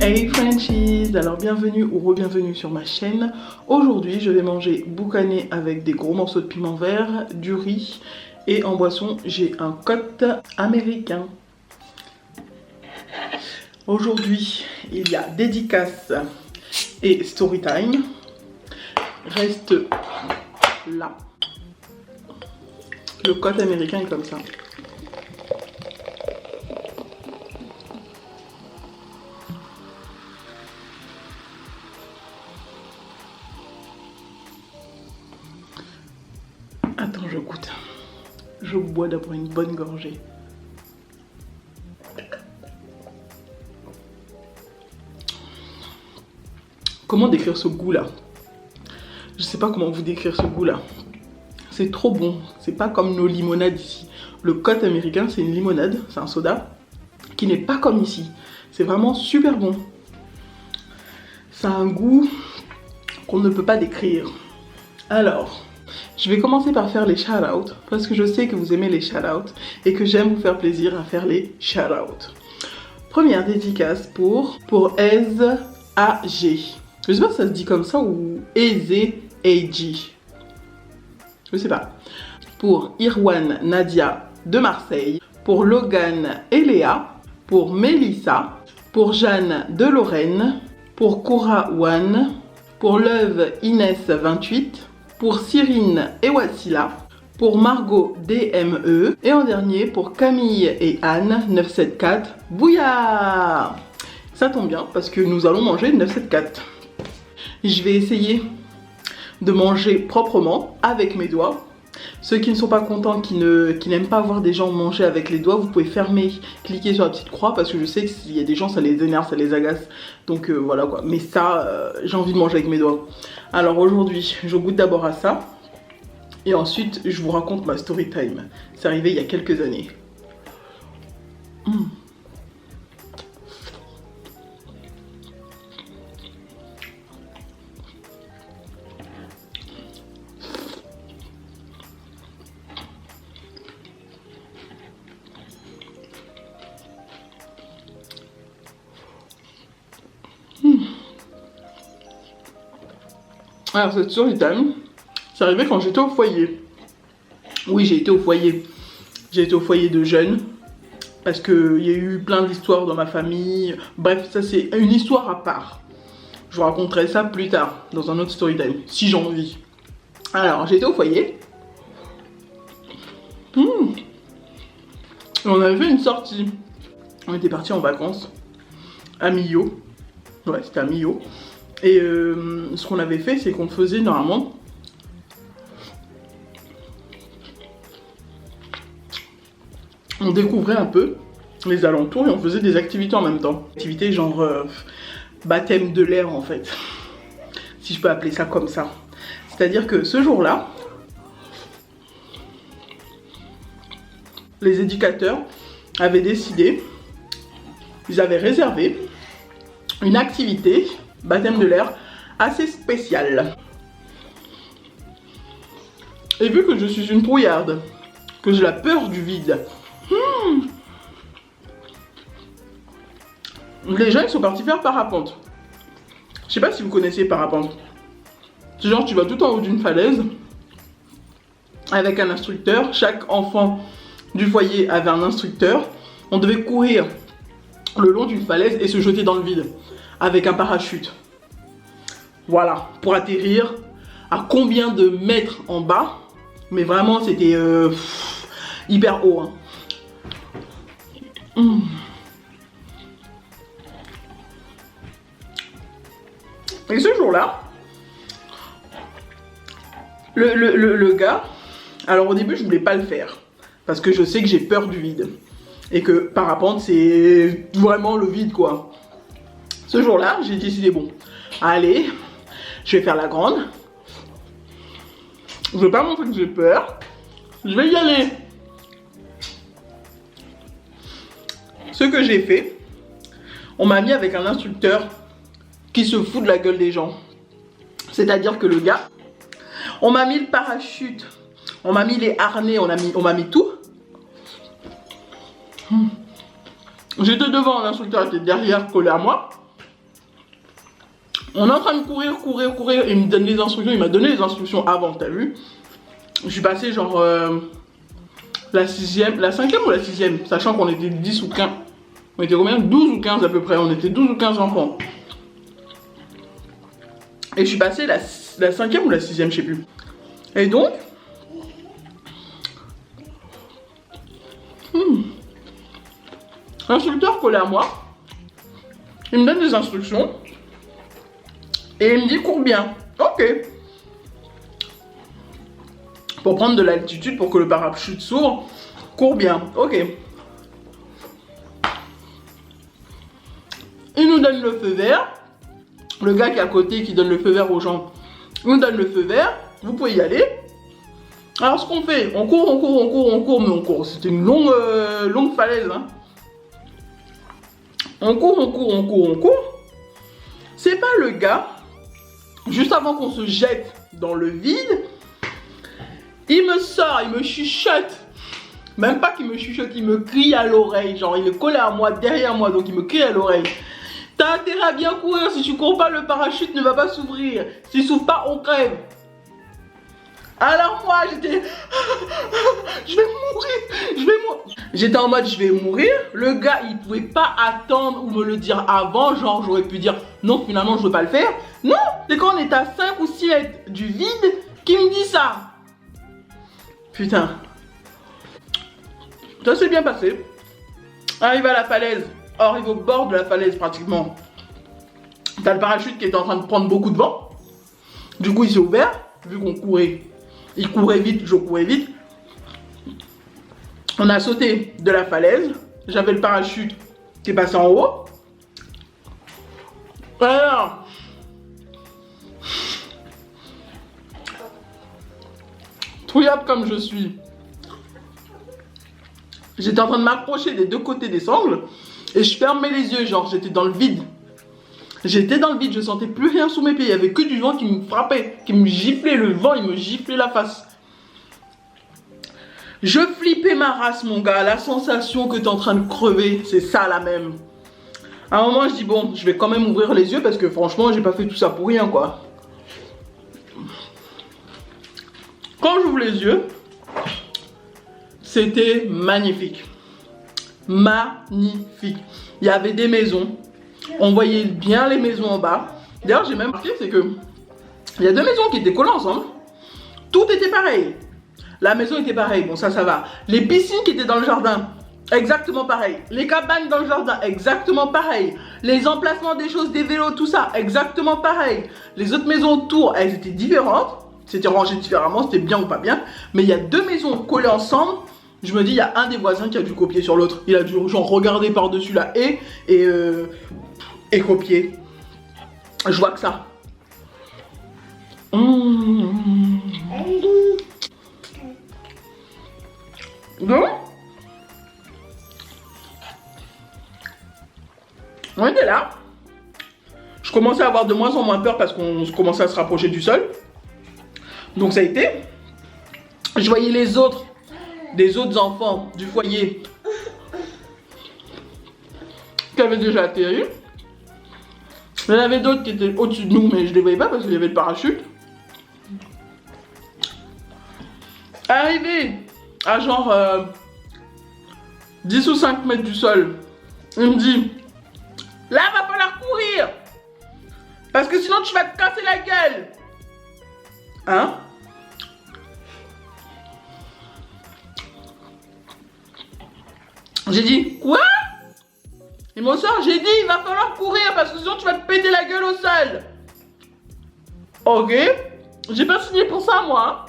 Hey Frenchies, alors bienvenue ou re-bienvenue sur ma chaîne. Aujourd'hui je vais manger boucané avec des gros morceaux de piment vert, du riz et en boisson j'ai un cote américain. Aujourd'hui il y a dédicace et story time. Reste là. Le cote américain est comme ça. Attends, je goûte. Je bois d'abord une bonne gorgée. Comment décrire ce goût-là? Je sais pas comment vous décrire ce goût-là. C'est trop bon. C'est pas comme nos limonades ici. Le cote américain, c'est une limonade, c'est un soda qui n'est pas comme ici. C'est vraiment super bon. Ça a un goût qu'on ne peut pas décrire. Alors, je vais commencer par faire les shout-outs parce que je sais que vous aimez les shout-outs et que j'aime vous faire plaisir à faire les shout-outs. Première dédicace pour Ez AG. Je sais pas si ça se dit comme ça ou Ez AG. Je sais pas. Pour Irwan Nadia de Marseille, pour Logan et Léa, pour Mélissa, pour Jeanne de Lorraine, pour Cora One, pour Leuve Inès 28, pour Cyrine et Wassila, pour Margot DME et en dernier pour Camille et Anne 974. Bouya! Ça tombe bien parce que nous allons manger 974. Je vais essayer de manger proprement avec mes doigts. Ceux qui ne sont pas contents, qui n'aiment pas voir des gens manger avec les doigts, vous pouvez fermer, cliquer sur la petite croix parce que je sais qu'il y a des gens, ça les énerve, ça les agace. Donc voilà quoi. Mais ça, j'ai envie de manger avec mes doigts. Alors aujourd'hui, je goûte d'abord à ça. Et ensuite, je vous raconte ma story time. C'est arrivé il y a quelques années. Alors cette story time, c'est arrivé quand j'étais au foyer. Oui, j'ai été au foyer. J'ai été au foyer de jeunes. Parce qu'il y a eu plein d'histoires dans ma famille. Bref, ça c'est une histoire à part. Je vous raconterai ça plus tard, dans un autre story time, si j'ai envie. Alors, j'étais au foyer. On avait fait une sortie. On était partis en vacances à Millau. Ouais, c'était à Millau. Et ce qu'on avait fait, c'est qu'on faisait normalement on découvrait un peu les alentours et on faisait des activités en même temps. Activités genre baptême de l'air en fait, si je peux appeler ça comme ça. C'est-à-dire que ce jour-là, les éducateurs avaient décidé, ils avaient réservé une activité baptême de l'air assez spéciale. Et vu que je suis une trouillarde, que j'ai la peur du vide, les gens ils sont partis faire parapente. Je sais pas si vous connaissez parapente. C'est genre tu vas tout en haut d'une falaise avec un instructeur. Chaque enfant du foyer avait un instructeur. On devait courir le long d'une falaise et se jeter dans le vide avec un parachute. Voilà, pour atterrir à combien de mètres en bas. Mais vraiment c'était hyper haut hein. Et ce jour-là, le gars, alors au début je voulais pas le faire parce que je sais que j'ai peur du vide et que parapente c'est vraiment le vide quoi. Ce jour-là, j'ai décidé bon, allez, je vais faire la grande. Je vais pas montrer que j'ai peur. Je vais y aller. Ce que j'ai fait, on m'a mis avec un instructeur qui se fout de la gueule des gens. C'est-à-dire que le gars, on m'a mis le parachute, on m'a mis les harnais, on m'a mis tout. J'étais devant, l'instructeur était derrière, collé à moi. On est en train de courir, il me donne les instructions, il m'a donné les instructions avant, t'as vu? Je suis passé genre la 6ème, la 5ème ou la 6ème, sachant qu'on était 10 ou 15. On était combien? 12 ou 15 à peu près, on était 12 ou 15 enfants. Et je suis passé la 5ème ou la 6ème, je sais plus. Et donc, l'instructeur collé à moi, il me donne des instructions et il me dit cours bien. Ok. Pour prendre de l'altitude pour que le parachute s'ouvre, cours bien. Ok. Il nous donne le feu vert. Le gars qui est à côté qui donne le feu vert aux gens, il nous donne le feu vert. Vous pouvez y aller. Alors ce qu'on fait, on court, mais on court. C'était une longue falaise. Hein. On court. C'est pas le gars, juste avant qu'on se jette dans le vide, il me sort, il me chuchote. Même pas qu'il me chuchote, il me crie à l'oreille. Genre il est collé à moi, derrière moi, donc il me crie à l'oreille. T'as intérêt à bien courir, si tu cours pas, le parachute ne va pas s'ouvrir. S'il s'ouvre pas, on crève. Alors moi, j'étais... je vais mourir. J'étais en mode, je vais mourir. Le gars, il pouvait pas attendre ou me le dire avant. Genre, j'aurais pu dire, non, finalement, je veux pas le faire. Non, c'est quand on est à 5 ou 6 mètres du vide qu'il me dit ça. Putain. Ça s'est bien passé. Arrive à la falaise. Arrive au bord de la falaise, pratiquement. T'as le parachute qui était en train de prendre beaucoup de vent. Du coup, il s'est ouvert. Vu qu'on courait. Il courait vite, je courais vite. On a sauté de la falaise. J'avais le parachute qui est passé en haut. Alors, trouillable comme je suis, j'étais en train de m'approcher des deux côtés des sangles et je fermais les yeux, genre j'étais dans le vide. J'étais dans le vide, je sentais plus rien sous mes pieds, il y avait que du vent qui me frappait, qui me giflait, le vent il me giflait la face. Je flippais ma race mon gars, la sensation que t'es en train de crever, c'est ça la même. À un moment je dis bon, je vais quand même ouvrir les yeux parce que franchement j'ai pas fait tout ça pour rien quoi. Quand j'ouvre les yeux, c'était magnifique. Magnifique. Il y avait des maisons. On voyait bien les maisons en bas. D'ailleurs, j'ai même remarqué, c'est que il y a deux maisons qui étaient collées ensemble. Tout était pareil. La maison était pareille. Bon, ça va. Les piscines qui étaient dans le jardin, exactement pareil. Les cabanes dans le jardin, exactement pareil. Les emplacements des choses, des vélos, tout ça, exactement pareil. Les autres maisons autour, elles étaient différentes. C'était rangé différemment, c'était bien ou pas bien. Mais il y a deux maisons collées ensemble. Je me dis, il y a un des voisins qui a dû copier sur l'autre. Il a dû genre regarder par-dessus la haie et copier. Je vois que ça. Donc, on était là. Je commençais à avoir de moins en moins peur parce qu'on commençait à se rapprocher du sol. Donc ça a été. Je voyais les autres, des autres enfants du foyer qui avaient déjà atterri. Il y en avait d'autres qui étaient au-dessus de nous, mais je les voyais pas parce qu'il y avait le parachute. Arrivé à genre 10 ou 5 mètres du sol, il me dit, là va falloir courir parce que sinon tu vas te casser la gueule. Hein? J'ai dit, quoi? Et mon soeur, j'ai dit, il va falloir courir parce que sinon tu vas te péter la gueule au sol. Ok. J'ai pas signé pour ça, moi.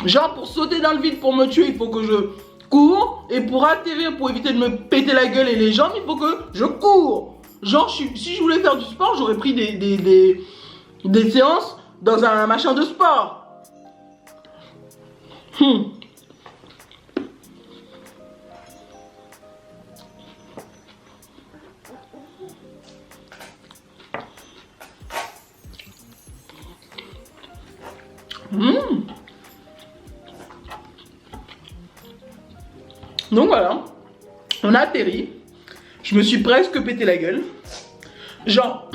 Genre, pour sauter dans le vide, pour me tuer, il faut que je cours. Et pour atterrir, pour éviter de me péter la gueule et les jambes, il faut que je cours. Genre, si je voulais faire du sport, j'aurais pris des séances dans un machin de sport. Donc voilà, On a atterri. Je me suis presque pété la gueule. Genre,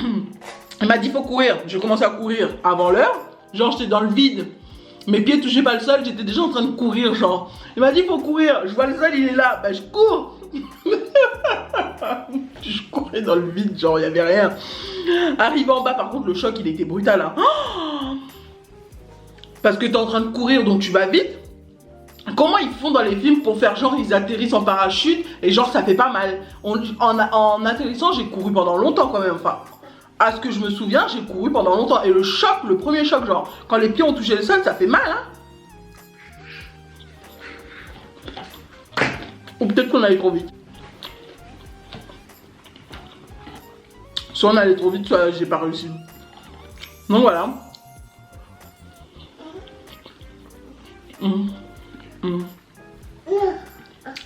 elle m'a dit faut courir. J'ai commencé à courir avant l'heure. Genre, j'étais dans le vide. Mes pieds touchaient pas le sol. J'étais déjà en train de courir. Genre, elle m'a dit faut courir. Je vois le sol, il est là. Bah, je cours. Je courais dans le vide. Genre, il n'y avait rien. Arrivé en bas, par contre, le choc, il était brutal. Hein. Oh, parce que tu es en train de courir, donc tu vas vite. Comment ils font dans les films pour faire genre ils atterrissent en parachute et genre ça fait pas mal. En atterrissant, j'ai couru pendant longtemps quand même. Enfin, à ce que je me souviens, j'ai couru pendant longtemps. Et le choc, le premier choc, genre quand les pieds ont touché le sol, ça fait mal, hein. Ou peut-être qu'on allait trop vite. Soit on allait trop vite, soit j'ai pas réussi. Donc voilà.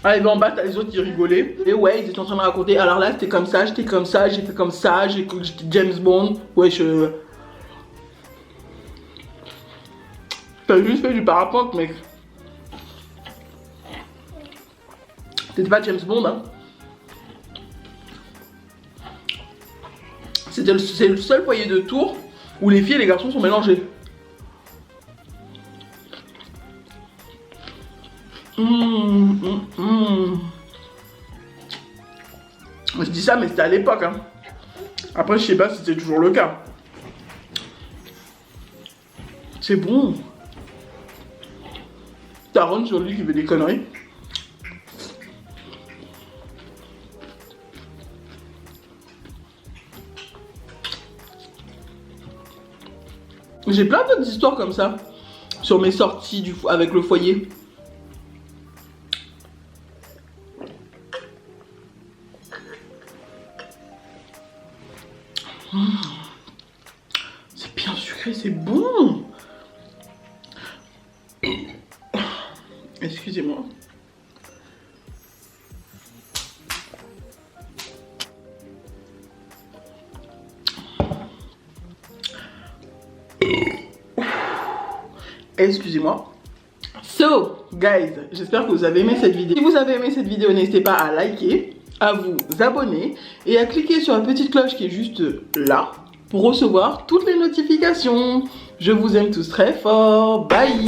Arrivé en bas, t'as les autres qui rigolaient. Et ouais, ils étaient en train de raconter. Alors là, c'était comme ça, j'étais comme ça, j'ai fait comme ça, j'ai cru que j'étais James Bond. Ouais, t'as juste fait du parapente, mec. C'était pas James Bond, hein. C'est le seul foyer de Tours où les filles et les garçons sont mélangés. Je dis ça, mais c'était à l'époque, hein. Après, je sais pas si c'est toujours le cas. C'est bon. Taron sur lui qui fait des conneries. J'ai plein d'autres histoires comme ça sur mes sorties avec le foyer. C'est bien sucré, c'est bon. Excusez-moi. Excusez-moi. So, guys, j'espère que vous avez aimé cette vidéo. Si vous avez aimé cette vidéo, n'hésitez pas à liker, à vous abonner et à cliquer sur la petite cloche qui est juste là pour recevoir toutes les notifications. Je vous aime tous très fort. Bye!